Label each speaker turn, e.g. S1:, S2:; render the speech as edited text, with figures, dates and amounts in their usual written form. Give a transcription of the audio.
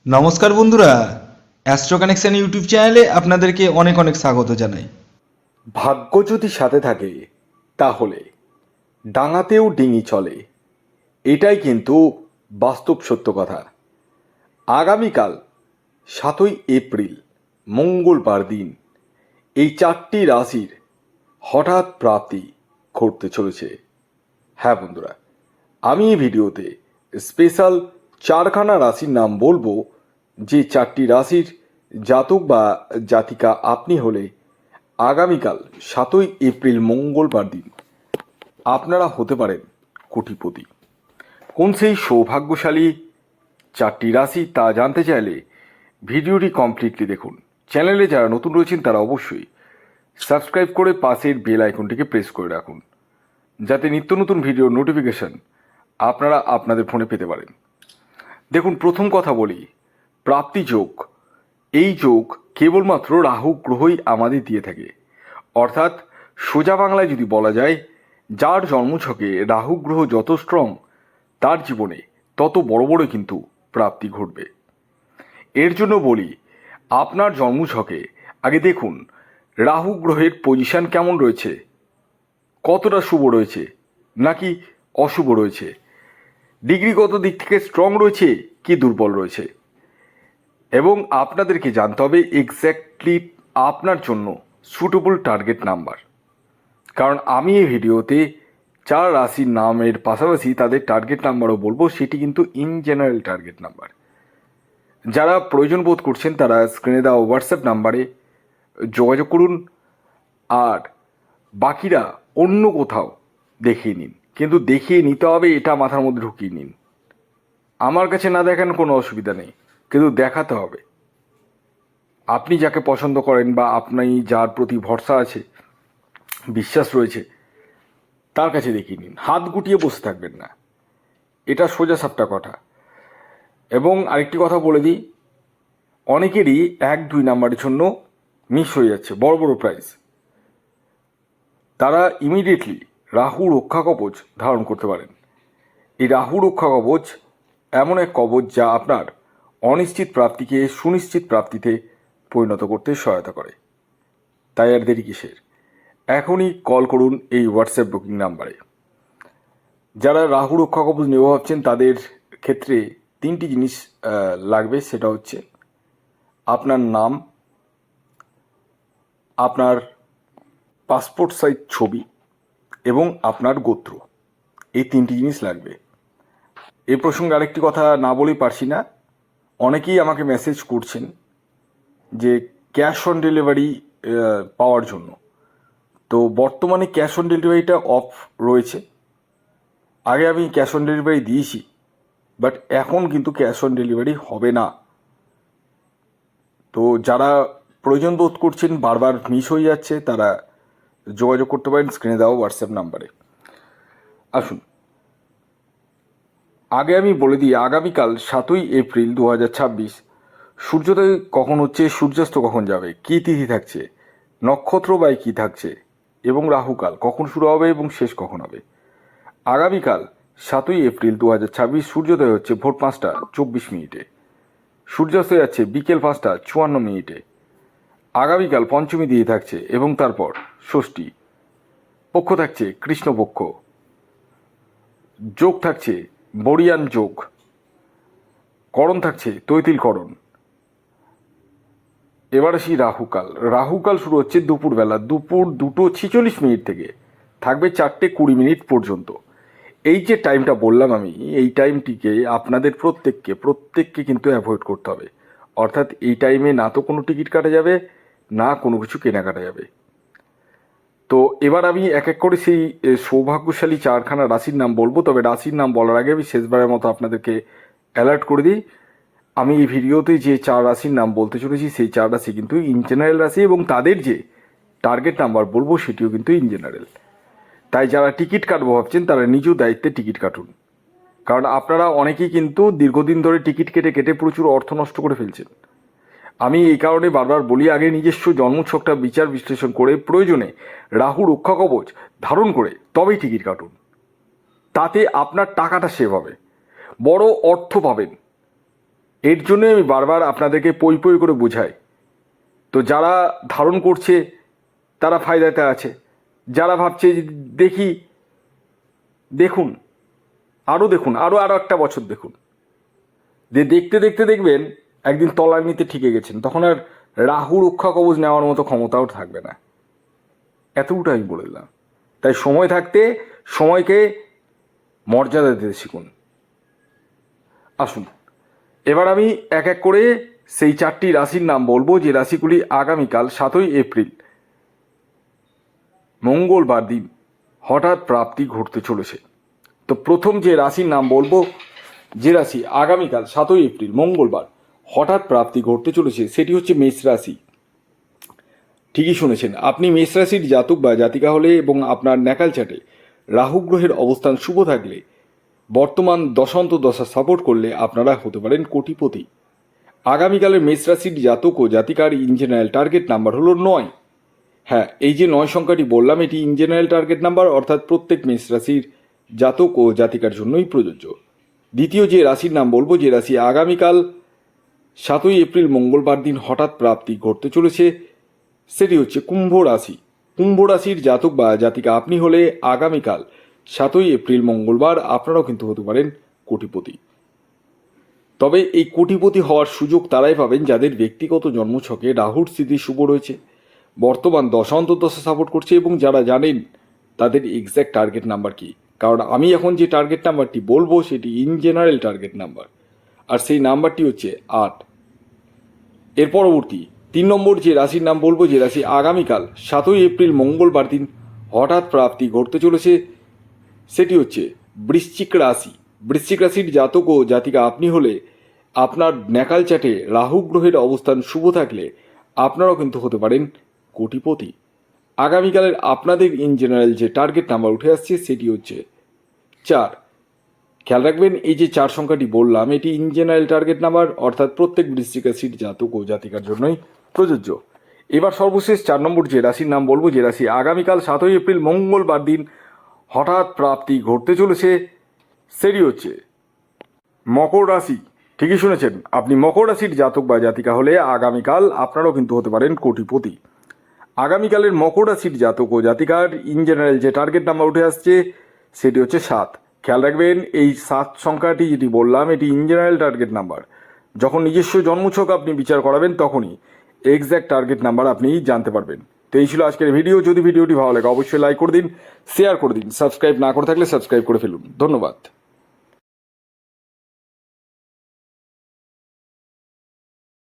S1: নমস্কার বন্ধুরা, astro connection YouTube চ্যানেলে আপনাদেরকে অনেক অনেক স্বাগত জানাই।
S2: ভাগ্য যদি সাথে থাকে তাহলে ডাঙাতেও ডিঙি চলে, এটাই কিন্তু বাস্তব সত্য কথা। আগামীকাল 7ই এপ্রিল মঙ্গলবার দিন এই চারটি রাশির হঠাৎ প্রাপ্তি ঘটতে চলেছে। হ্যাঁ বন্ধুরা, আমি এই ভিডিওতে স্পেশাল চারখানা রাশির নাম বলবো, যে চারটি রাশির জাতক বা জাতিকা আপনি হলে আগামীকাল 7ই এপ্রিল মঙ্গলবার দিন আপনারা হতে পারেন কোটিপতি। কোন সেই সৌভাগ্যশালী চারটি রাশি তা জানতে চাইলে ভিডিওটি কমপ্লিটলি দেখুন। চ্যানেলে যারা নতুন রয়েছেন তারা অবশ্যই সাবস্ক্রাইব করে পাশের বেল আইকনটিকে প্রেস করে রাখুন, যাতে নিত্য নতুন ভিডিওর নোটিফিকেশন আপনারা আপনাদের ফোনে পেতে পারেন। দেখুন, প্রথম কথা বলি, প্রাপ্তি যোগ। এই যোগ কেবলমাত্র রাহু গ্রহই আমাদের দিয়ে থাকে। অর্থাৎ সোজা বাংলায় যদি বলা যায়, যার জন্মছকে রাহু গ্রহ যত স্ট্রং, তার জীবনে তত বড় বড় কিন্তু প্রাপ্তি ঘটবে। এর জন্য বলি, আপনার জন্মছকে আগে দেখুন রাহু গ্রহের পজিশন কেমন রয়েছে, কতটা শুভ রয়েছে নাকি অশুভ রয়েছে, ডিগ্রিগত দিক থেকে স্ট্রং রয়েছে কি দুর্বল রয়েছে। এবং আপনাদেরকে জানতে হবে এক্স্যাক্টলি আপনার জন্য সুটেবল টার্গেট নাম্বার। কারণ আমি এই ভিডিওতে চার রাশির নামের পাশাপাশি তাদের টার্গেট নাম্বারও বলবো, সেটি কিন্তু ইন জেনারেল টার্গেট নাম্বার। যারা প্রয়োজন বোধ করছেন তারা স্ক্রিনে দেওয়া হোয়াটসঅ্যাপ নাম্বারে যোগাযোগ করুন, আর বাকিরা অন্য কোথাও দেখিয়ে নিন। কিন্তু দেখিয়ে নিতে হবে, এটা মাথার মধ্যে ঢুকিয়ে নিন। আমার কাছে না দেখান কোনো অসুবিধা নেই, কিন্তু দেখাতে হবে। আপনি যাকে পছন্দ করেন বা আপনি যার প্রতি ভরসা আছে, বিশ্বাস রয়েছে, তার কাছে দেখিয়ে নিন। হাত গুটিয়ে বসে থাকবেন না, এটা সোজা সাপটা কথা। এবং আরেকটি কথা বলে দিই, অনেকেরই 1-2 নাম্বারের জন্য মিস হয়ে যাচ্ছে বড় বড় প্রাইজ। তারা ইমিডিয়েটলি রাহু রক্ষা কবচ ধারণ করতে পারেন। এই রাহু রক্ষা কবচ এমন এক কবচ যা আপনার অনিশ্চিত প্রাপ্তিকে সুনিশ্চিত প্রাপ্তিতে পরিণত করতে সহায়তা করে। তাই আর দেরি কিসের, এখনই কল করুন এই হোয়াটসঅ্যাপ বুকিং নাম্বারে। যারা রাহু রক্ষা কবচ নেওয়া ভাবছেন তাদের ক্ষেত্রে 3টি জিনিস লাগবে। সেটা হচ্ছে আপনার নাম, আপনার পাসপোর্ট সাইজ ছবি এবং আপনার গোত্র। এই 3টি জিনিস লাগবে। এই প্রসঙ্গে আরেকটি কথা না বলেই পারছি না, অনেকেই আমাকে মেসেজ করছেন যে ক্যাশ অন ডেলিভারি পাওয়ার জন্য। তো বর্তমানে ক্যাশ অন ডেলিভারিটা অফ রয়েছে। আগে আমি ক্যাশ অন ডেলিভারি দিয়েছি, বাট এখন কিন্তু ক্যাশ অন ডেলিভারি হবে না। তো যারা প্রয়োজন বোধ করছেন, বারবার মিস হয়ে যাচ্ছে, তারা যোগাযোগ করতে পারেন স্ক্রিনে দেওয়া হোয়াটসঅ্যাপ নাম্বারে। আসুন, আগে আমি বলে দিই, আগামীকাল 7ই এপ্রিল 2026 সূর্যোদয় কখন হচ্ছে, সূর্যাস্ত কখন যাবে, কী তিথি থাকছে, নক্ষত্র বা কী থাকছে, এবং রাহুকাল কখন শুরু হবে এবং শেষ কখন হবে। আগামীকাল 7ই এপ্রিল 2026 সূর্যোদয় হচ্ছে ভোর 5টা 24 মিনিটে, সূর্যাস্ত যাচ্ছে বিকেল 5টা 54 মিনিটে। আগামীকাল পঞ্চমী দিয়ে থাকছে এবং তারপর ষষ্ঠী। পক্ষ থাকছে কৃষ্ণপক্ষ, যোগ থাকছে বরিয়ান যোগ, করণ থাকছে তৈতিল করণ। এবার আসি রাহুকাল। রাহুকাল শুরু হচ্ছে দুপুরবেলা, দুপুর 2:46 থেকে থাকবে 4:20 পর্যন্ত। এই যে টাইমটা বললাম আমি, এই টাইমটিকে আপনাদের প্রত্যেককে কিন্তু অ্যাভয়েড করতে হবে। অর্থাৎ এই টাইমে না তো কোনো টিকিট কাটা যাবে, না কোনো কিছু কেনাকাটা যাবে। তো এবার আমি এক এক করে সেই সৌভাগ্যশালী চারখানা রাশির নাম বলবো। তবে রাশির নাম বলার আগে আমি শেষবারের মতো আপনাদেরকে অ্যালার্ট করে দিই, আমি এই ভিডিওতে যে চার রাশির নাম বলতে চলেছি সেই চার রাশি কিন্তু ইন জেনারেল রাশি, এবং তাদের যে টার্গেট নাম্বার বলবো সেটিও কিন্তু ইন জেনারেল। তাই যারা টিকিট কাটবো ভাবছেন তারা নিজ দায়িত্বে টিকিট কাটুন। কারণ আপনারা অনেকেই কিন্তু দীর্ঘদিন ধরে টিকিট কেটে কেটে প্রচুর অর্থ নষ্ট করে ফেলছেন। আমি এই কারণে বারবার বলি, আগে নিজস্ব জন্মছকটা বিচার বিশ্লেষণ করে প্রয়োজনে রাহু রক্ষা কবচ ধারণ করে তবেই টিকিট কাটুন। তাতে আপনার টাকাটা সেভ হবে, বড় অর্থ পাবেন এর জন্যই আমি বারবার আপনাদেরকে পই পই করে বোঝাই। তো যারা ধারণ করছে তারা ফায়দাতে আছে, যারা ভাবছে যে দেখুন আরও একটা বছর দেখুন, দেখতে দেখতে দেখবেন একদিন তলানিতে ঠিকে গেছেন, তখন আর রাহু রক্ষা কবচ নেওয়ার মতো ক্ষমতাও থাকবে না। এতটা আমি বলে দিলাম। তাই সময় থাকতে সময়কে মর্যাদা দিতে শিখুন। আসুন এবার আমি এক এক করে সেই 4টি রাশির নাম বলবো, যে রাশিগুলি আগামীকাল 7ই এপ্রিল মঙ্গলবার দিন হঠাৎ প্রাপ্তি ঘটতে চলেছে। তো প্রথম যে রাশির নাম বলবো, যে রাশি আগামীকাল 7ই এপ্রিল মঙ্গলবার হঠাৎ প্রাপ্তি ঘটতে চলেছে, সেটি হচ্ছে মেষ রাশি। ঠিকই শুনেছেন, আপনি মেষ রাশির জাতক বা জাতিকা হলে এবং আপনার ন্যাকাল চাটে রাহু গ্রহের অবস্থান শুভ থাকলে, বর্তমান দশান্ত দশা সাপোর্ট করলে আপনারা হতে পারেন কোটিপতি। আগামীকালের মেষ রাশির জাতক ও জাতিকার ইন জেনারেল টার্গেট নাম্বার হলো 9। হ্যাঁ, এই যে 9 সংখ্যাটি বললাম, এটি ইন জেনারেল টার্গেট নাম্বার, অর্থাৎ প্রত্যেক মেষ রাশির জাতক ও জাতিকার জন্যই প্রযোজ্য। দ্বিতীয় যে রাশির নাম বলবো, যে রাশি আগামীকাল 7ই এপ্রিল মঙ্গলবার দিন হঠাৎ প্রাপ্তি ঘটতে চলেছে, সেটি হচ্ছে কুম্ভ রাশি। কুম্ভ রাশির জাতক বা জাতিকা আপনি হলে আগামীকাল 7ই এপ্রিল মঙ্গলবার আপনারাও কিন্তু হতে পারেন কোটিপতি। তবে এই কোটিপতি হওয়ার সুযোগ তারাই পাবেন যাদের ব্যক্তিগত জন্মছকে রাহুর স্থিতি শুভ রয়েছে, বর্তমান দশা সাপোর্ট করছে, এবং যারা জানেন তাদের এক্স্যাক্ট টার্গেট নাম্বার কি। কারণ আমি এখন যে টার্গেট নাম্বারটি বলবো সেটি ইন জেনারেল টার্গেট নাম্বার, আর সেই নাম্বারটি হচ্ছে 8। এর পরবর্তী 3 নম্বর যে রাশির নাম বলবো, যে রাশি আগামীকাল 7ই এপ্রিল মঙ্গলবার দিন হঠাৎ প্রাপ্তি ঘটতে চলেছে, সেটি হচ্ছে বৃশ্চিক রাশি। বৃশ্চিক রাশির জাতক ও জাতিকা আপনি হলে আপনার ন্যাকাল চাটে রাহু গ্রহের অবস্থান শুভ থাকলে আপনারাও কিন্তু হতে পারেন কোটিপতি। আগামীকালের আপনাদের ইন জেনারেল যে টার্গেট নাম্বার উঠে আসছে সেটি হচ্ছে 4। খেয়াল রাখবেন, এই যে 4 সংখ্যাটি বললাম এটি ইন জেনারেল টার্গেট নাম্বার, অর্থাৎ প্রত্যেক বৃশ্চিক রাশির জাতক ও জাতিকার জন্যই প্রযোজ্য। এবার সর্বশেষ 4 নম্বর যে রাশির নাম বলবো, যে রাশি আগামীকাল 7ই এপ্রিল মঙ্গলবার দিন হঠাৎ প্রাপ্তি ঘটতে চলেছে, সেটি হচ্ছে মকর রাশি। ঠিকই শুনেছেন, আপনি মকর রাশির জাতক বা জাতিকা হলে আগামীকাল আপনারাও কিন্তু হতে পারেন কোটিপতি। আগামীকালের মকর রাশির জাতক ও জাতিকার ইন জেনারেল যে টার্গেট নাম্বার উঠে আসছে সেটি হচ্ছে 7। খেয়াল রাখবেন, এই 7 সংখ্যাটি যেটি বললাম এটি ইন জেনারেল টার্গেট নাম্বার। যখন নিজস্ব জন্মছক আপনি বিচার করাবেন তখনই এক্স্যাক্ট টার্গেট নাম্বার আপনি জানতে পারবেন। তো এই ছিল আজকের ভিডিও। যদি ভিডিওটি ভালো লাগে অবশ্যই লাইক করে দিন, শেয়ার করে দিন, সাবস্ক্রাইব না করে থাকলে সাবস্ক্রাইব করে ফেলুন। ধন্যবাদ।